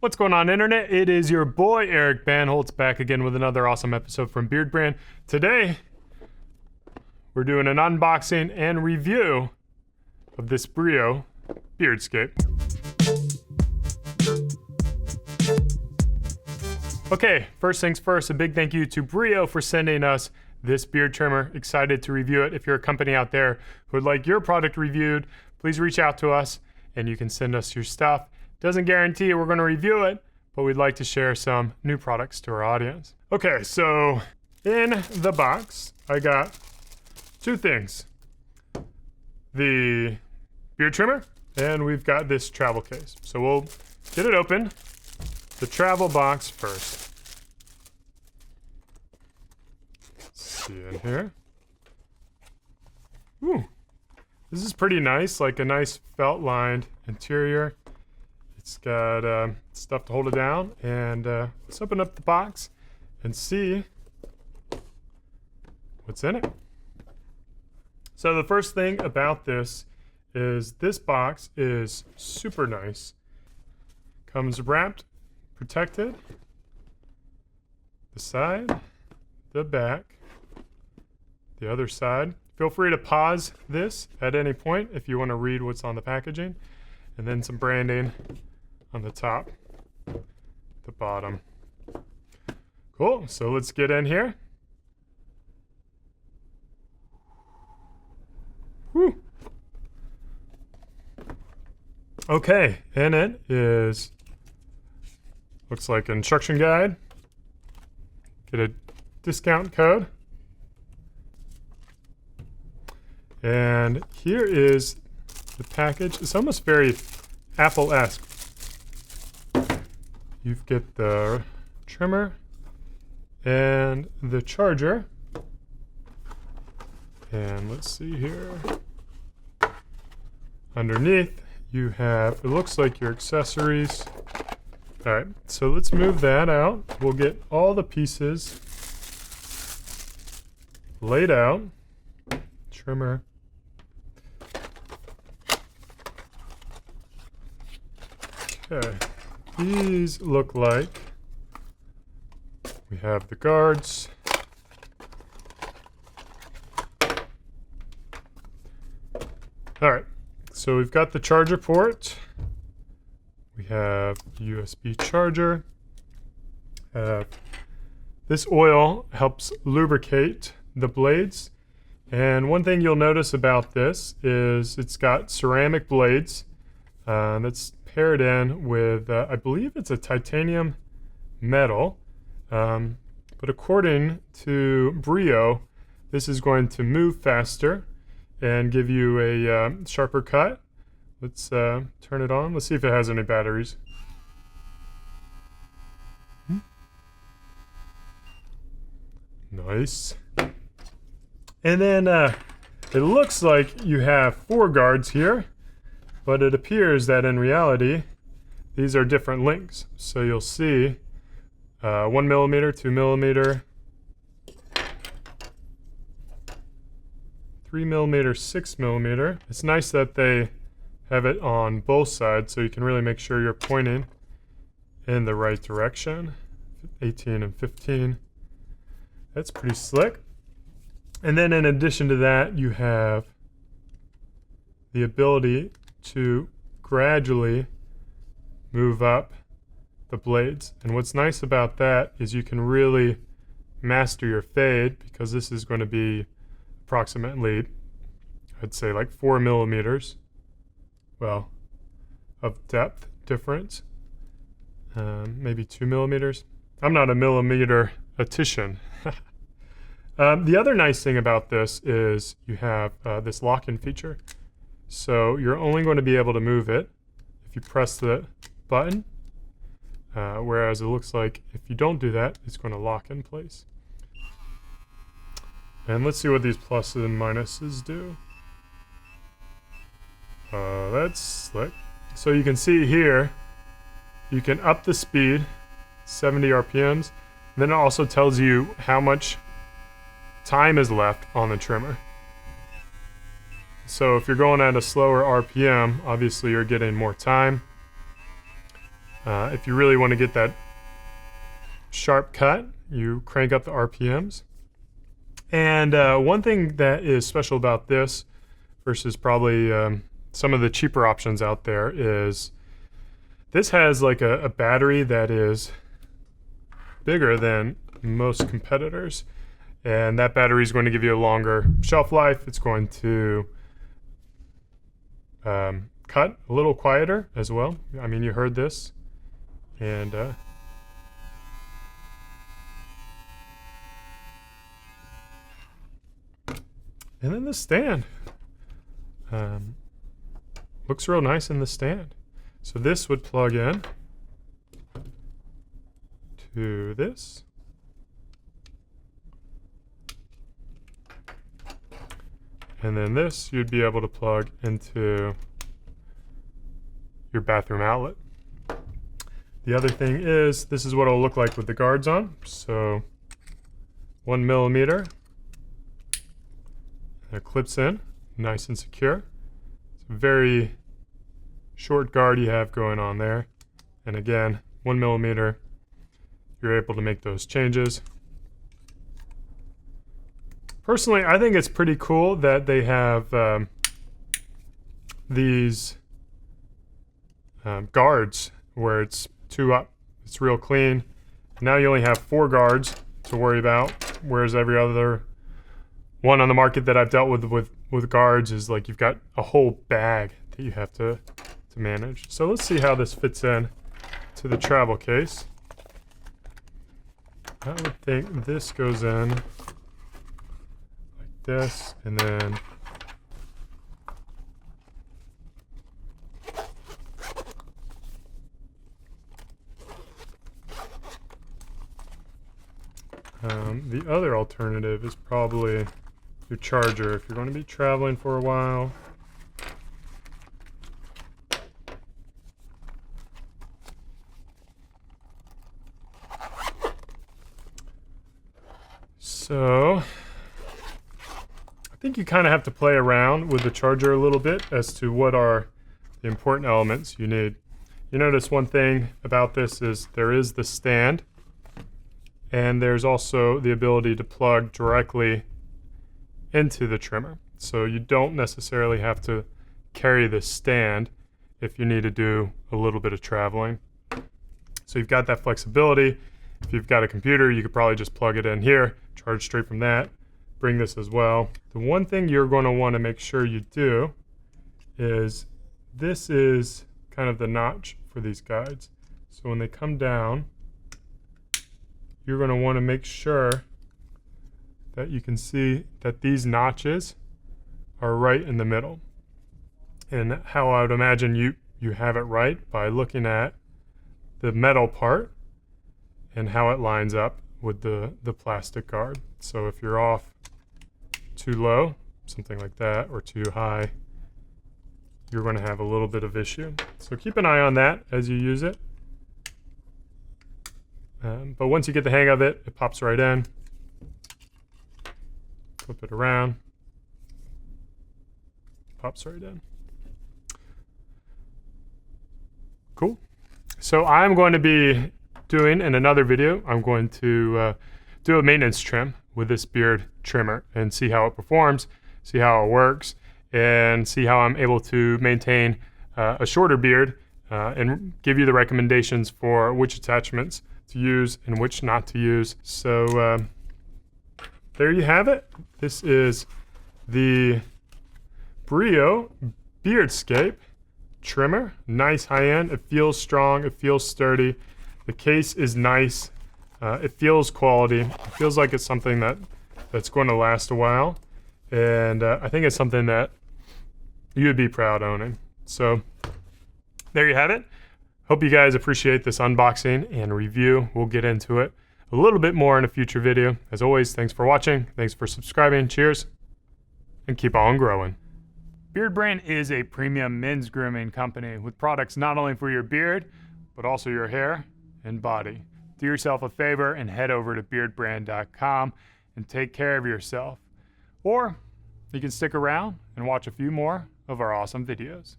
What's going on, internet? It is your boy Eric Bandholz back again with another awesome episode from Beardbrand. Today, we're doing an unboxing and review of this Brio Beardscape. Okay, first things first, a big thank you to Brio for sending us this beard trimmer. Excited to review it. If you're a company out there who would like your product reviewed, please reach out to us and you can send us your stuff. Doesn't guarantee we're going to review it, but we'd like to share some new products to our audience. Okay, so in the box, I got two things. The beard trimmer, and we've got this travel case. So we'll get it open. The travel box first. Let's see in here. Ooh, this is pretty nice, like a nice felt-lined interior. It's got stuff to hold it down, and let's open up the box and see what's in it. So the first thing about this is this box is super nice. Comes wrapped, protected, the side, the back, the other side. Feel free to pause this at any point if you want to read what's on the packaging, and then some branding on the top, the bottom. Cool, so let's get in here. Whew. Okay, in it is, looks like an instruction guide. Get a discount code. And here is the package. It's almost very Apple-esque. You get the trimmer and the charger. And let's see here. Underneath, you have, it looks like your accessories. All right, so let's move that out. We'll get all the pieces laid out. Trimmer. Okay. These look like, we have the guards. All right, so we've got the charger port. We have USB charger. This oil helps lubricate the blades. And one thing you'll notice about this is it's got ceramic blades that's paired in with, I believe it's a titanium metal, but according to Brio, this is going to move faster and give you a sharper cut. Let's turn it on. Let's see if it has any batteries. Nice. And then it looks like you have 4 guards here. But it appears that in reality, these are different links. So you'll see 1 millimeter, 2 millimeter, 3 millimeter, 6 millimeter. It's nice that they have it on both sides so you can really make sure you're pointing in the right direction. 18 and 15. That's pretty slick. And then in addition to that, you have the ability to gradually move up the blades. And what's nice about that is you can really master your fade, because this is going to be approximately, I'd say like 4 millimeters, well, of depth difference, maybe 2 millimeters. I'm not a millimeter-atician. The other nice thing about this is you have this lock-in feature. So you're only going to be able to move it if you press the button, whereas it looks like if you don't do that, it's going to lock in place. And let's see what these pluses and minuses do. That's slick. So you can see here, you can up the speed, 70 RPMs. Then it also tells you how much time is left on the trimmer. So if you're going at a slower RPM, obviously you're getting more time. If you really want to get that sharp cut, you crank up the RPMs. And one thing that is special about this versus probably some of the cheaper options out there is this has like a battery that is bigger than most competitors. And that battery is going to give you a longer shelf life. It's going to cut a little quieter as well. I mean, you heard this. And then the stand. Looks real nice in the stand. So this would plug in to this. And then this you'd be able to plug into your bathroom outlet. The other thing is, this is what it'll look like with the guards on. So 1 millimeter. And it clips in, nice and secure. It's a very short guard you have going on there. And again, 1 millimeter, you're able to make those changes. Personally, I think it's pretty cool that they have these guards where it's 2 up. It's real clean. Now you only have 4 guards to worry about, whereas every other one on the market that I've dealt with guards is like you've got a whole bag that you have to manage. So let's see how this fits in to the travel case. I would think this goes in like this, and then the other alternative is probably your charger if you're going to be traveling for a while. So I think you kind of have to play around with the charger a little bit as to what are the important elements you need. You notice one thing about this is there is the stand, and there's also the ability to plug directly into the trimmer. So you don't necessarily have to carry the stand if you need to do a little bit of traveling. So you've got that flexibility. If you've got a computer, you could probably just plug it in here, charge straight from that, bring this as well. The one thing you're going to want to make sure you do is this is kind of the notch for these guides. So when they come down, you're going to want to make sure that you can see that these notches are right in the middle. And how I would imagine you have it right by looking at the metal part and how it lines up with the plastic guard. So if you're off too low, something like that, or too high, you're going to have a little bit of issue. So keep an eye on that as you use it. But once you get the hang of it, it pops right in. Flip it around. Pops right in. Cool. So I'm going to be doing in another video, I'm going to do a maintenance trim with this beard trimmer and see how it performs, see how it works, and see how I'm able to maintain a shorter beard and give you the recommendations for which attachments to use and which not to use. So there you have it. This is the Brio Beardscape trimmer. Nice high end. It feels strong. It feels sturdy. The case is nice. It feels quality. It feels like it's something that's going to last a while. And I think it's something that you would be proud owning. So there you have it. Hope you guys appreciate this unboxing and review. We'll get into it a little bit more in a future video. As always, thanks for watching. Thanks for subscribing. Cheers. And keep on growing. Beardbrand is a premium men's grooming company with products not only for your beard, but also your hair and body. Do yourself a favor and head over to beardbrand.com and take care of yourself. Or you can stick around and watch a few more of our awesome videos.